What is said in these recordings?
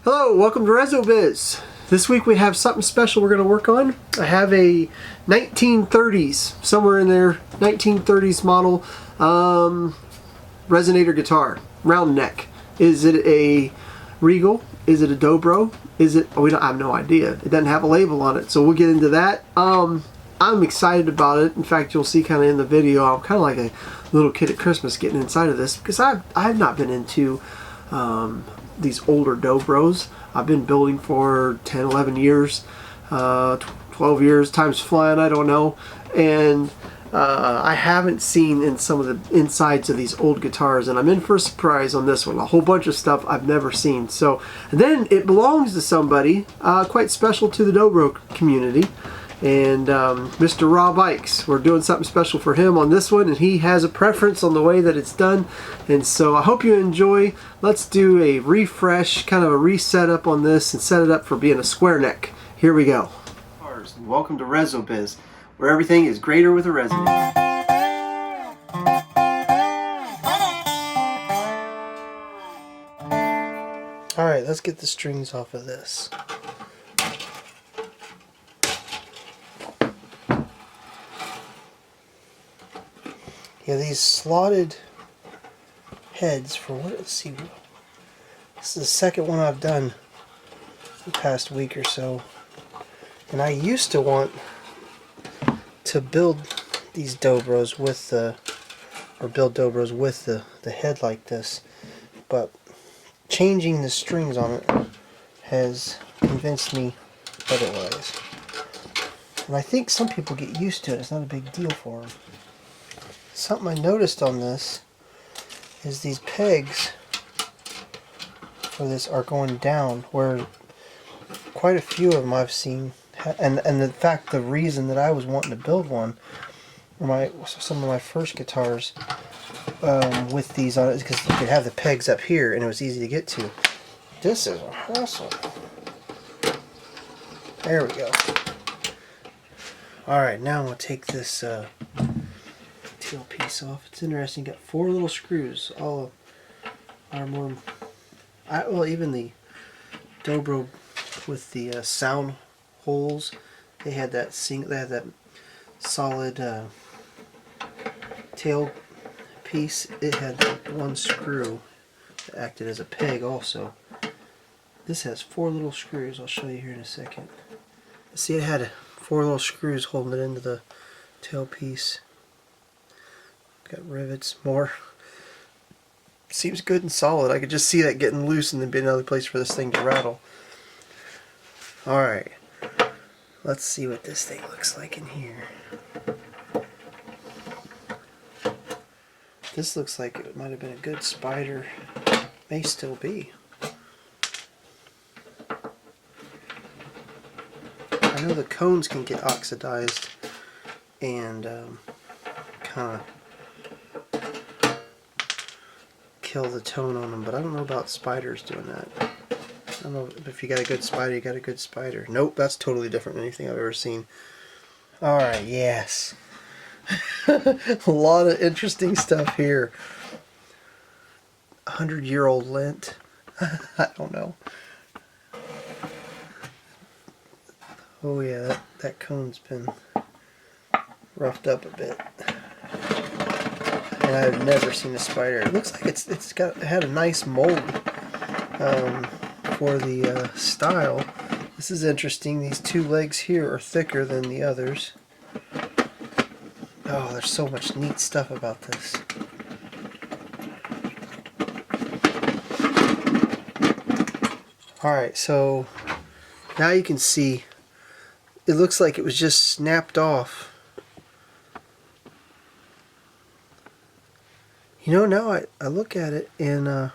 Hello, welcome to Reso Biz. This week we have something special we're going to work on. I have a 1930s, somewhere in there, 1930s model resonator guitar, round neck. Is it a Regal? Is it a Dobro? Is it? Oh, I have no idea. It doesn't have a label on it, so we'll get into that. I'm excited about it. In fact, you'll see kind of in the video, I'm kind of like a little kid at Christmas getting inside of this because I've not been into these older Dobros. I've been building for 10, 11 years, 12 years, time's flying, I don't know. And I haven't seen in some of the insides of these old guitars, and I'm in for a surprise on this one. A whole bunch of stuff I've never seen. So, and then it belongs to somebody quite special to the Dobro community. And Mr. Rob Ikes, we're doing something special for him on this one, and he has a preference on the way that it's done. And so I hope you enjoy. Let's do a refresh, kind of a reset up on this and set it up for being a square neck. Here we go. Welcome to Reso Biz, where everything is greater with a resonator. Alright, let's get the strings off of this. Yeah, these slotted heads for what? Let's see. This is the second one I've done the past week or so, and I used to want to build these Dobros with the, build Dobros with the head like this, but changing the strings on it has convinced me otherwise. And I think some people get used to it. It's not a big deal for them. Something I noticed on this is these pegs for this are going down, where quite a few of them I've seen, and in fact the reason that I was wanting to build one for some of my first guitars with these on it is because you could have the pegs up here and it was easy to get to. This is a hassle. There we go. Alright, now I'm going to take this tail piece off. It's interesting. Got 4 little screws. All are more. Well, even the Dobro with the sound holes, they had that solid tail piece. It had one screw that acted as a peg also. This has 4 little screws. I'll show you here in a second. See, it had 4 little screws holding it into the tail piece. Got rivets, more. Seems good and solid. I could just see that getting loose and then be another place for this thing to rattle. Alright. Let's see what this thing looks like in here. This looks like it might have been a good spider. May still be. I know the cones can get oxidized and kind of kill the tone on them, but I don't know about spiders doing that. I don't know if you got a good spider, you got a good spider. Nope, that's totally different than anything I've ever seen. Alright, yes. A lot of interesting stuff here. 100-year-old lint. I don't know. Oh yeah, that cone's been roughed up a bit. And I've never seen a spider. It looks like it had a nice mold for the style. This is interesting. These 2 legs here are thicker than the others. Oh, there's so much neat stuff about this. Alright, so now you can see it looks like it was just snapped off. You know, now I look at it and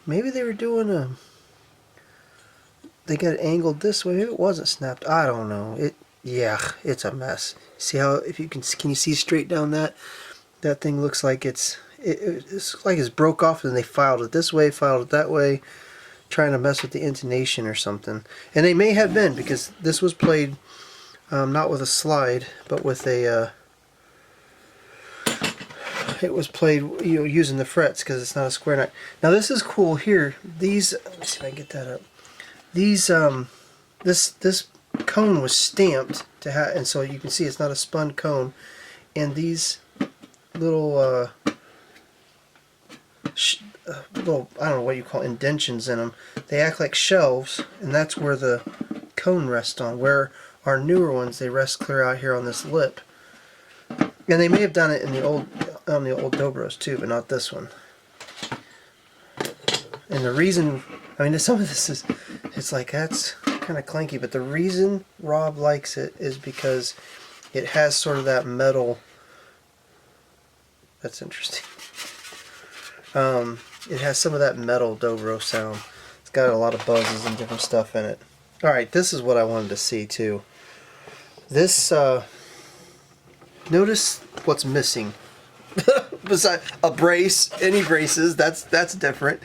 maybe they were doing they got it angled this way. Maybe it wasn't snapped. I don't know. Yeah, it's a mess. See how, if you can you see straight down that thing looks like it's like it's broke off and they filed it this way, filed it that way, trying to mess with the intonation or something. And they may have been, because this was played not with a slide, but with a it was played, using the frets because it's not a square neck. Now this is cool here. These, let's see if I can get that up. These, this cone was stamped to have, and so you can see it's not a spun cone. And these little, little, I don't know what you call indentions in them. They act like shelves, and that's where the cone rests on. Where our newer ones, they rest clear out here on this lip. And they may have done it in the old Dobros too, but not this one. And the reason, I mean, some of this is, it's like, that's kind of clanky, but the reason Rob likes it is because it has sort of that metal. That's interesting. It has some of that metal dobro sound. It's got a lot of buzzes and different stuff in it. Alright, this is what I wanted to see too. This, notice what's missing. Besides a brace, any braces, that's different.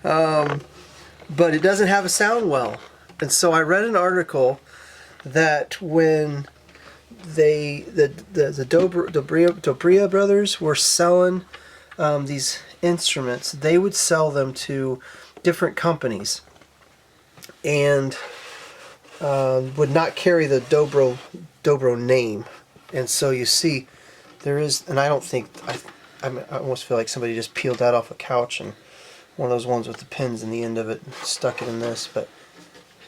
But it doesn't have a sound well. And so I read an article that when the Dobria brothers were selling these instruments, they would sell them to different companies and would not carry the Dobro name. And so you see, there is, and I don't think, I almost feel like somebody just peeled that off a couch and one of those ones with the pins in the end of it and stuck it in this. But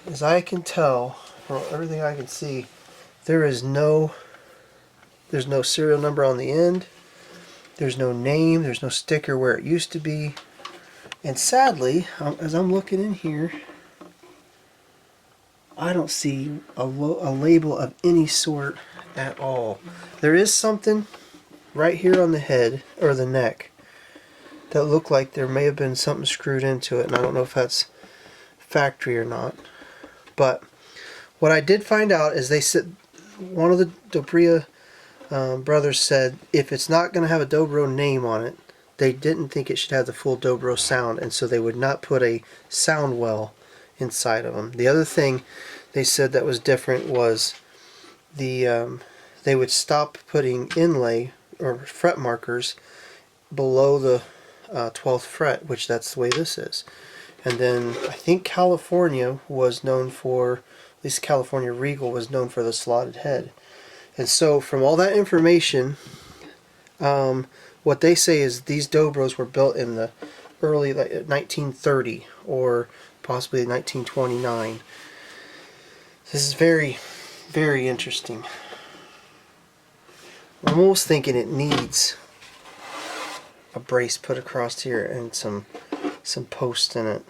as I can tell, from everything I can see, there's no serial number on the end. There's no name. There's no sticker where it used to be. And sadly, as I'm looking in here, I don't see a label of any sort at all. There is something right here on the head, or the neck, that looked like there may have been something screwed into it, and I don't know if that's factory or not. But what I did find out is they said, one of the Dobria brothers said, if it's not going to have a Dobro name on it, they didn't think it should have the full Dobro sound, and so they would not put a sound well inside of them. The other thing they said that was different was they would stop putting inlay or fret markers below the 12th fret, which that's the way this is. And then I think California was known for, at least California Regal was known for the slotted head. And so from all that information, what they say is these Dobros were built in the early 1930 or possibly 1929. This is very, very interesting. I'm almost thinking it needs a brace put across here and some posts in it,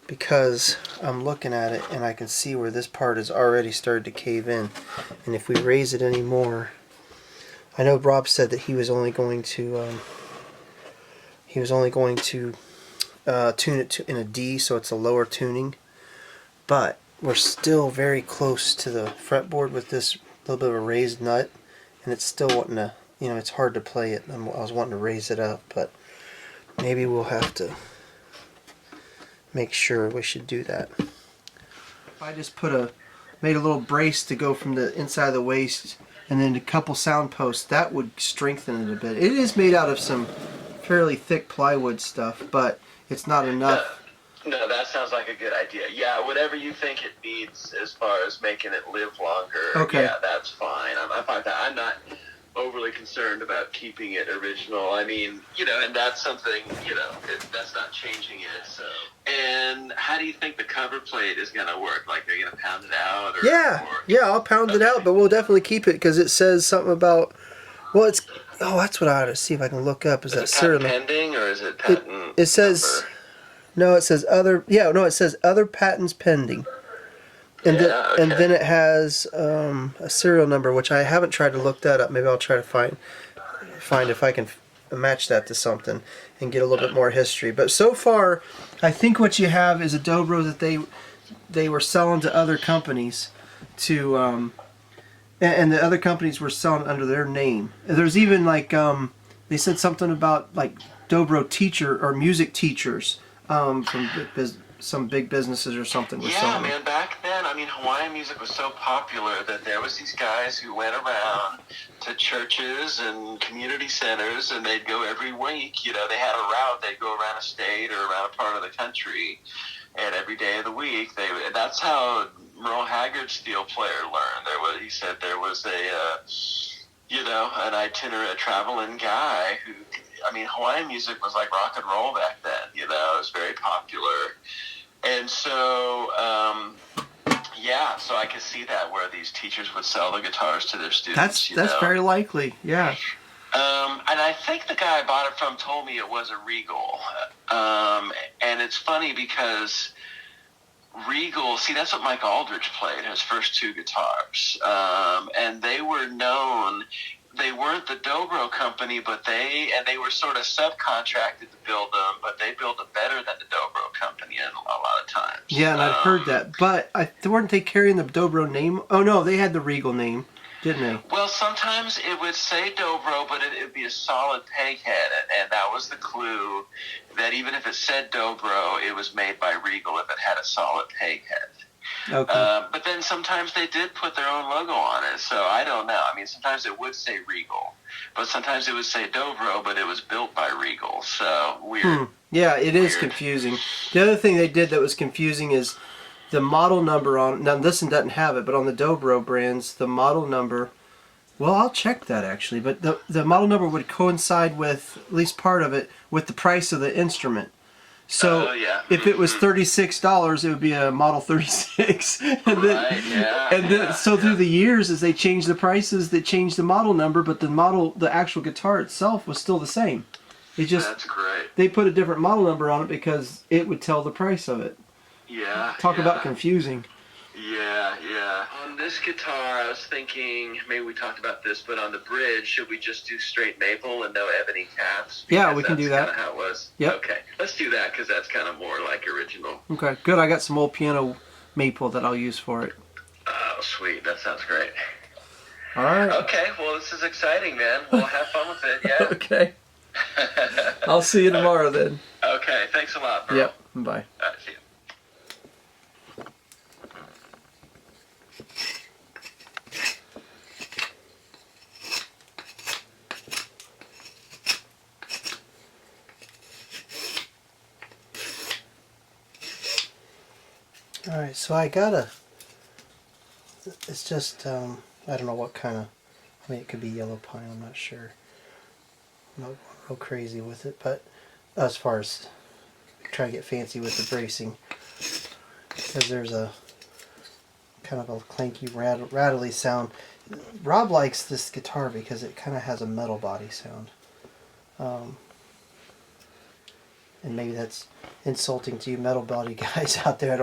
because I'm looking at it and I can see where this part has already started to cave in, and if we raise it any more, I know Rob said that he was only going to tune it in a D, so it's a lower tuning, but we're still very close to the fretboard with this little bit of a raised nut, and it's still wanting to, it's hard to play it. I was wanting to raise it up, but maybe we'll have to make sure we should do that. If I just made a little brace to go from the inside of the waist and then a couple sound posts, that would strengthen it a bit. It is made out of some fairly thick plywood stuff, but it's not enough. No, that sounds like a good idea. Yeah, whatever you think it needs as far as making it live longer, okay. Yeah, that's fine. I'm fine with that. I'm not overly concerned about keeping it original. I mean, and that's something, that's not changing it. So, and how do you think the cover plate is going to work? Like, they're going to pound it out? Yeah, I'll pound it out, but we'll definitely keep it because it says something about, that's what I ought to see if I can look up. Is that patent pending or is it patent? It says number? No, it says other. Yeah, no, it says other patents pending, and and then it has a serial number, which I haven't tried to look that up. Maybe I'll try to find if I can match that to something and get a little bit more history. But so far, I think what you have is a Dobro that they were selling to other companies to, and the other companies were selling under their name. And there's even they said something about like Dobro teacher or music teachers. some big businesses or something with Yeah, something. man, back then, I mean, Hawaiian music was so popular that there was these guys who went around to churches and community centers, and they'd go every week. You know, they had a route. They'd go around a state or around a part of the country, and every day of the week, that's how Merle Haggard's steel player learned. He said there was an itinerant traveling guy who, I mean, Hawaiian music was like rock and roll back then. You know, it was very popular. And so, so I could see that where these teachers would sell the guitars to their students. That's very likely, yeah. And I think the guy I bought it from told me it was a Regal. And it's funny because Regal, see, that's what Mike Aldridge played, his first two guitars. And they were known. They weren't the Dobro company, but they were sort of subcontracted to build them, but they built it better than the Dobro company a lot of times. Yeah, and I've heard that. But weren't they carrying the Dobro name? Oh, no, they had the Regal name, didn't they? Well, sometimes it would say Dobro, but it would be a solid peg head, and that was the clue that even if it said Dobro, it was made by Regal if it had a solid peg head. Okay. But then sometimes they did put their own logo on it, so I don't know. I mean, sometimes it would say Regal, but sometimes it would say Dobro, but it was built by Regal, so weird. Yeah, it is confusing. The other thing they did that was confusing is the model number on... Now, this one doesn't have it, but on the Dobro brands, the model number... Well, I'll check that, actually, but the model number would coincide with, at least part of it, with the price of the instrument. So if it was $36, it would be a Model 36. So through the years, as they changed the prices, they changed the model number, but the actual guitar itself was still the same. That's great. They put a different model number on it because it would tell the price of it. Yeah. Talk about confusing. Yeah. On this guitar, I was thinking, maybe we talked about this, but on the bridge, should we just do straight maple and no ebony caps? Yeah, we can do that. That's kind of how it was. Yep. Okay, let's do that because that's kind of more like original. Okay, good. I got some old piano maple that I'll use for it. Oh, sweet. That sounds great. All right. Okay, well, this is exciting, man. We'll have fun with it, yeah? Okay. I'll see you tomorrow then. Okay, thanks a lot, bro. Yep, bye. All right, see you. Alright, so it's just, I don't know what kind of, I mean, it could be yellow pine, I'm not sure. I'm not real crazy with it, but as far as trying to get fancy with the bracing, because there's a kind of a clanky, rattly sound. Rob likes this guitar because it kind of has a metal body sound. And maybe that's insulting to you metal body guys out there.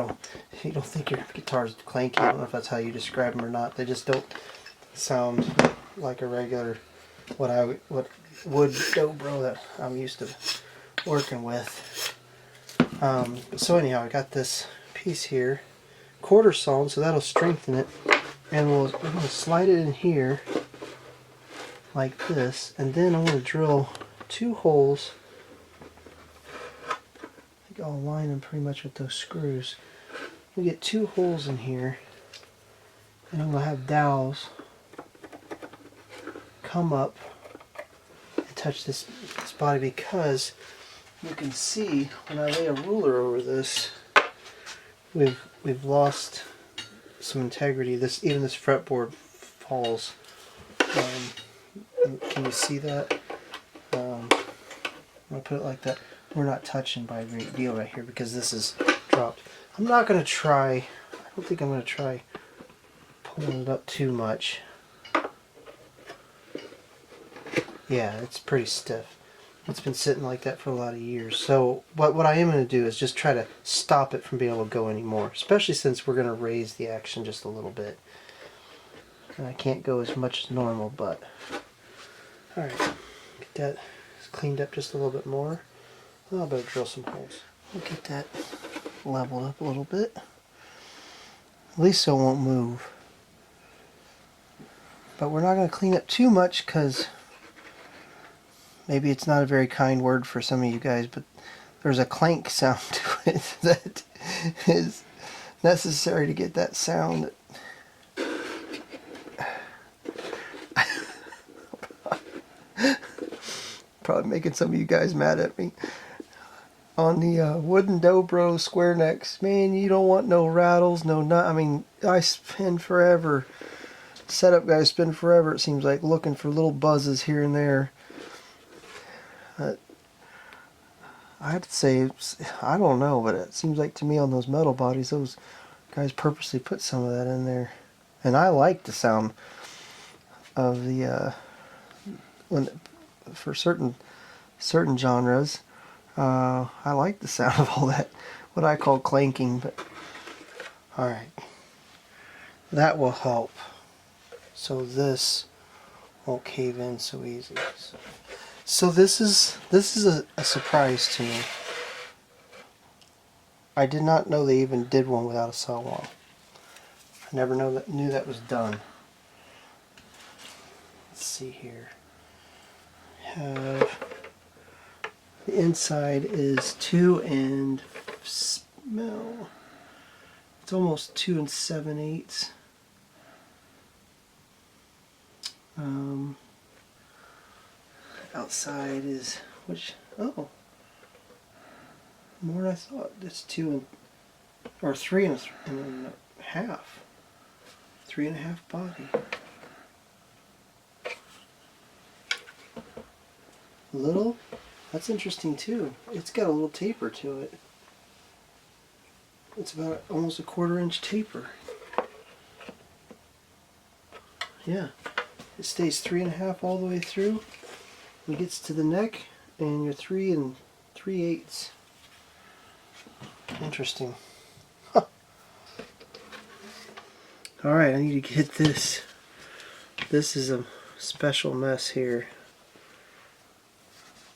You don't think your guitar's clanky. I don't know if that's how you describe them or not. They just don't sound like a regular what wood dobro that I'm used to working with. So anyhow, I got this piece here, quarter sawn, so that'll strengthen it, and we're going to slide it in here like this, and then I'm going to drill 2 holes. I'll line them pretty much with those screws. We get 2 holes in here, and I'm going to have dowels come up and touch this body, because you can see when I lay a ruler over this, we've lost some integrity. Even this fretboard falls. Can you see that? I'm going to put it like that. We're not touching by a great deal right here because this is dropped. I'm not going to try, I don't think I'm going to try pulling it up too much. Yeah, it's pretty stiff. It's been sitting like that for a lot of years. So what I am going to do is just try to stop it from being able to go anymore, especially since we're going to raise the action just a little bit. And I can't go as much as normal, but alright, get that cleaned up just a little bit more. I better drill some holes. We'll get that leveled up a little bit. At least so it won't move. But we're not going to clean up too much because maybe it's not a very kind word for some of you guys, but there's a clank sound to it that is necessary to get that sound. Probably making some of you guys mad at me. On the wooden dobro square necks, man, you don't want no rattles, no nut. I mean, I spend forever. Setup guys spend forever, it seems like, looking for little buzzes here and there. I have to say, I don't know, but it seems like to me on those metal bodies, those guys purposely put some of that in there. And I like the sound of the when for certain genres. I like the sound of all that, what I call clanking. But all right, that will help. So this won't cave in so easy. So this is a surprise to me. I did not know they even did one without a cell wall. I never knew that was done. Let's see here. The inside is 2 and smell. It's almost 2 7/8. Outside is more than I thought. It's 3 and a half. 3.5 body. Little. That's interesting too. It's got a little taper to it. It's about almost a 1/4 inch taper. Yeah. It stays 3.5 all the way through. It gets to the neck, and you're 3 3/8. Interesting. Huh. All right, I need to get this. This is a special mess here.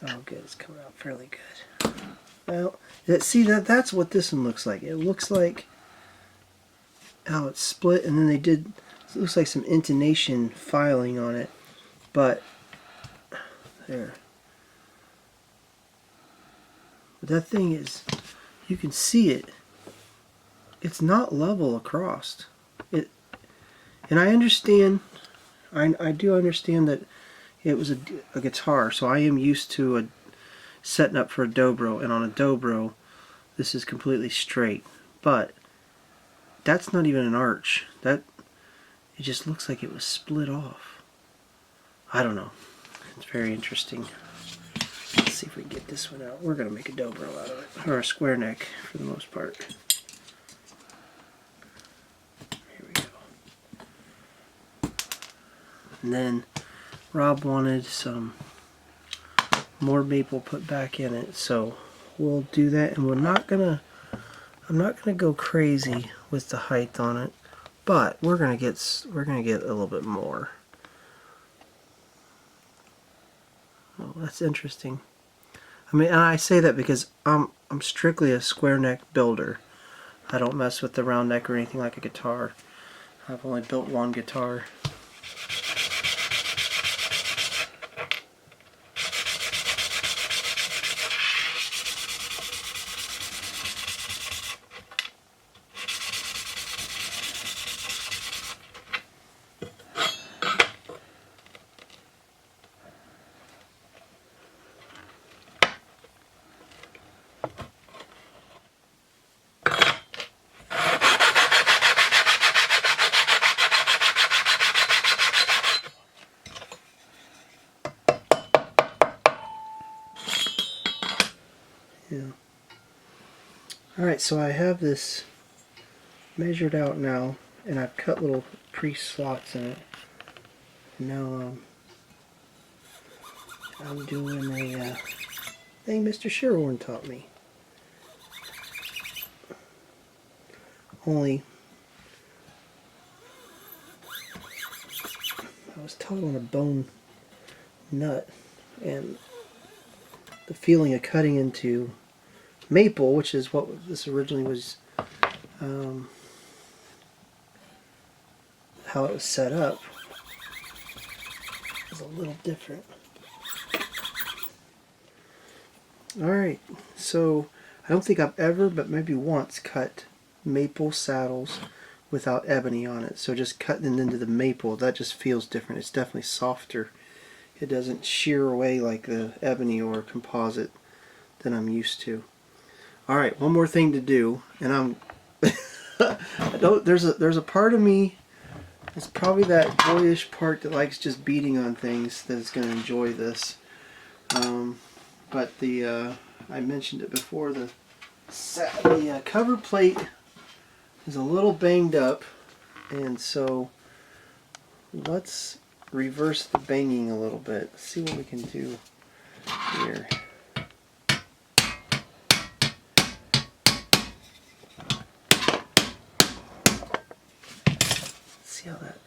Oh, good. It's coming out fairly good. Well, that's what this one looks like. It looks like how it's split, and then they did. It looks like some intonation filing on it, but there. But that thing is, you can see it. It's not level across. And I understand. I do understand that it was a guitar, so I am used to setting up for a dobro, and on a dobro, this is completely straight. But that's not even an arch. It just looks like it was split off. I don't know. It's very interesting. Let's see if we can get this one out. We're going to make a dobro out of it, or a square neck for the most part. Here we go. And then Rob wanted some more maple put back in it, so we'll do that. And I'm not gonna go crazy with the height on it, but we're gonna get a little bit more. Oh, that's interesting. I mean, and I say that because I'm strictly a square neck builder. I don't mess with the round neck or anything like a guitar. I've only built one guitar. Yeah. Alright, so I have this measured out now, and I've cut little pre-slots in it. Now I'm doing a thing Mr. Sherwin taught me. Only I was taught on a bone nut, and the feeling of cutting into maple, which is what this originally was, how it was set up, is a little different. Alright, so I don't think I've ever, but maybe once, cut maple saddles without ebony on it. So just cutting it into the maple, that just feels different. It's definitely softer. It doesn't shear away like the ebony or composite that I'm used to. Alright, one more thing to do, and I'm I don't, there's a part of me, it's probably that boyish part that likes just beating on things that is going to enjoy this. But the I mentioned it before, the cover plate is a little banged up, and so let's reverse the banging a little bit. Let's see what we can do here. See how that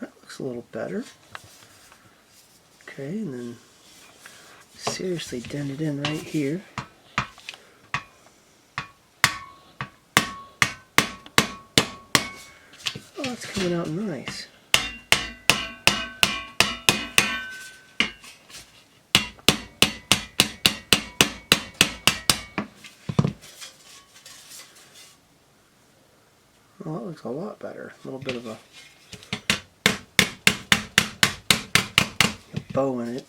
looks a little better. Okay, and then seriously dent it in right here. Oh, it's coming out nice. Well, that looks a lot better. A little bit of a bow in it.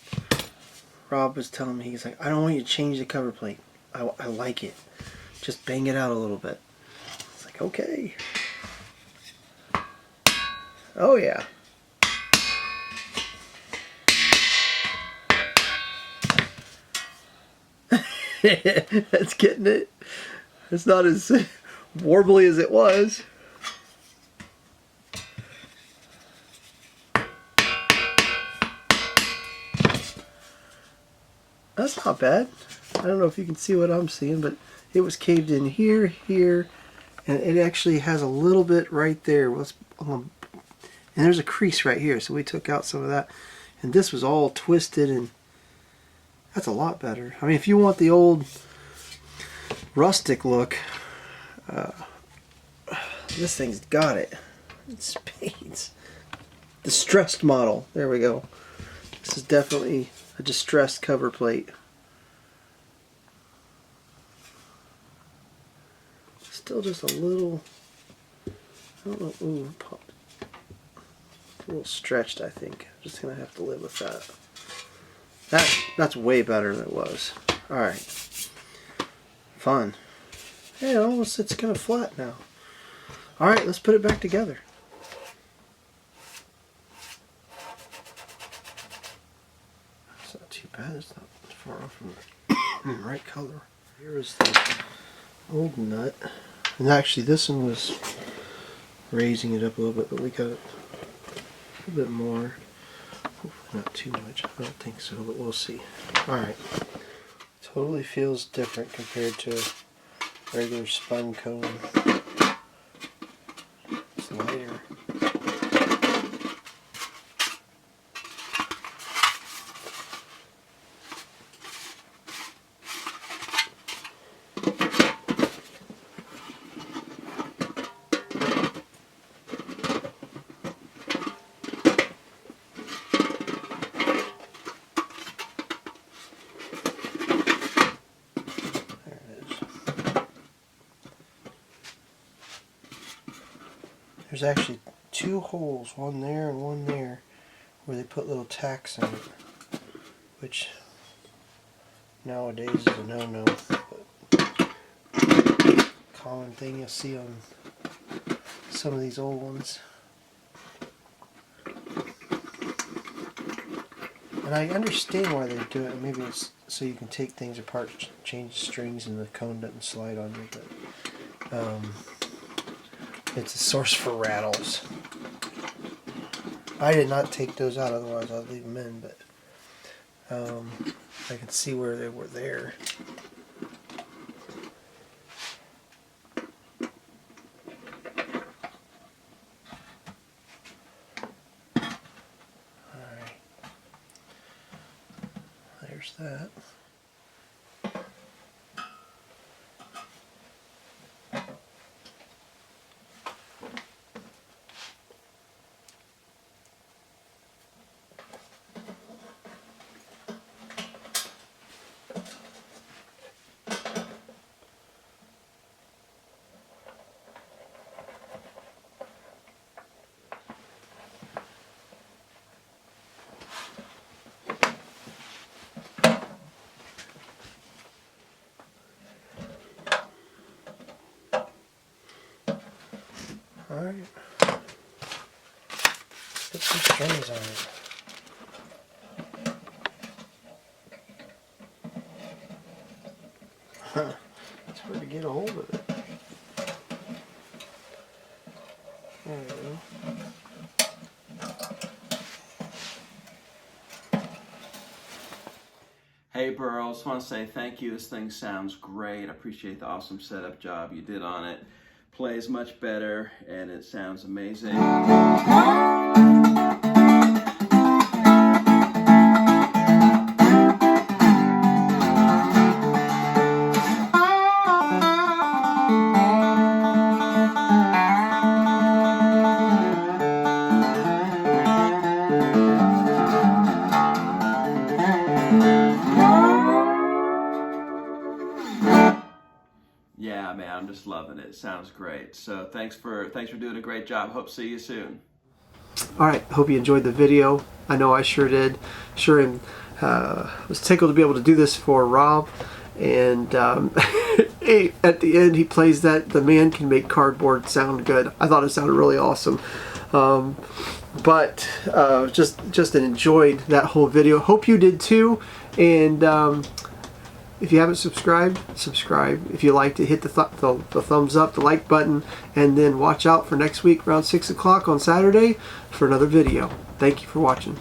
Rob was telling me, he's like, I don't want you to change the cover plate. I like it. Just bang it out a little bit. It's like, okay. Oh yeah. That's getting it. It's not as warbly as it was. That's not bad. I don't know if you can see what I'm seeing, but it was caved in here, here, and it actually has a little bit right there. And there's a crease right here, so we took out some of that. And this was all twisted, and that's a lot better. I mean, if you want the old rustic look, this thing's got it. It's spades. Distressed model. There we go. This is definitely a distressed cover plate. Still just a little, I don't know, ooh, popped. A little stretched, I think. I'm just gonna have to live with that. That's way better than it was. Alright. Fun. Hey, it almost sits kind of flat now. Alright, let's put it back together. It's not too bad. It's not far off from the right color. Here is the old nut. And actually this one was raising it up a little bit, but we got a little bit more. Hopefully not too much. I don't think so, but we'll see. Alright. Totally feels different compared to a regular spun cone. It's lighter. There's actually two holes, one there and one there, where they put little tacks in it, which nowadays is a no-no, but common thing you'll see on some of these old ones. And I understand why they do it. Maybe it's so you can take things apart, change the strings, and the cone doesn't slide on you, but it's a source for rattles. I did not take those out, otherwise I'd leave them in, but I can see where they were there. Alright. There's that. Alright. Put some strings on it. Huh. It's hard to get a hold of it. There we go. Hey Byrl, just want to say thank you. This thing sounds great. I appreciate the awesome setup job you did on it. Plays much better and it sounds amazing. Yeah, man, I'm just loving it. Sounds great. So thanks for doing a great job. Hope to see you soon. Alright, hope you enjoyed the video. I know I sure did. Sure am, was tickled to be able to do this for Rob. And at the end he plays that the man can make cardboard sound good. I thought it sounded really awesome. Just enjoyed that whole video. Hope you did too. And if you haven't subscribed, subscribe. If you liked it, hit the thumbs up, the like button, and then watch out for next week around 6 o'clock on Saturday for another video. Thank you for watching.